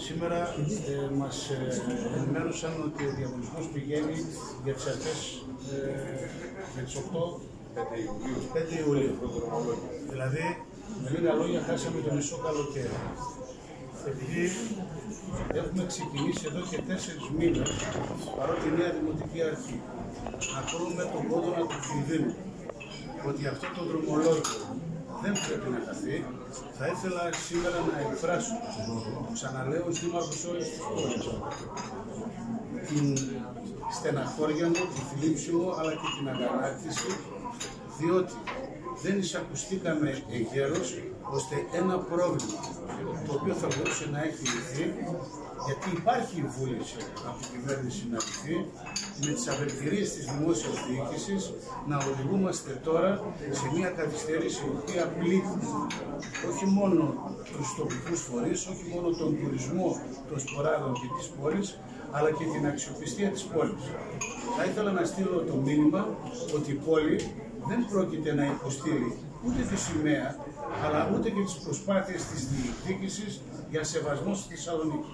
Σήμερα μας ενημέρωσαν ότι ο διαγωνισμός πηγαίνει για τις αρχές για τις 5 Ιουλίου. Δηλαδή, με λίγα λόγια, χάσαμε το μισό καλοκαίρι. Επειδή έχουμε ξεκινήσει εδώ και 4 μήνες, παρότι η νέα Δημοτική Αρχή, να κρούμε τον κόδωνα του κινδύνου, ότι αυτό το δρομολόγιο δεν πρέπει να χαθεί, θα ήθελα σήμερα να εκφράσω, ξαναλέω ως δήμαρχος όλης της πόλης, την στεναχώρια μου, τη θλίψη μου, αλλά και την αγανάκτηση, διότι δεν εισακουστήκαμε εγκαίρως ώστε ένα πρόβλημα το οποίο θα μπορούσε να έχει λυθεί, γιατί υπάρχει η βούληση από την κυβέρνηση να λυθεί, με τις απελπυρίες της δημόσιας διοίκησης να οδηγούμαστε τώρα σε μια καθυστέρηση η οποία πλήττει όχι μόνο τους τοπικούς φορείς, όχι μόνο τον τουρισμό των σποράδων και της πόλης, αλλά και την αξιοπιστία της πόλης. Θα ήθελα να στείλω το μήνυμα ότι η πόλη δεν πρόκειται να υποστείλει ούτε τη σημαία, αλλά ούτε και τις προσπάθειες της διεκδίκησης για σεβασμό στη Θεσσαλονίκη.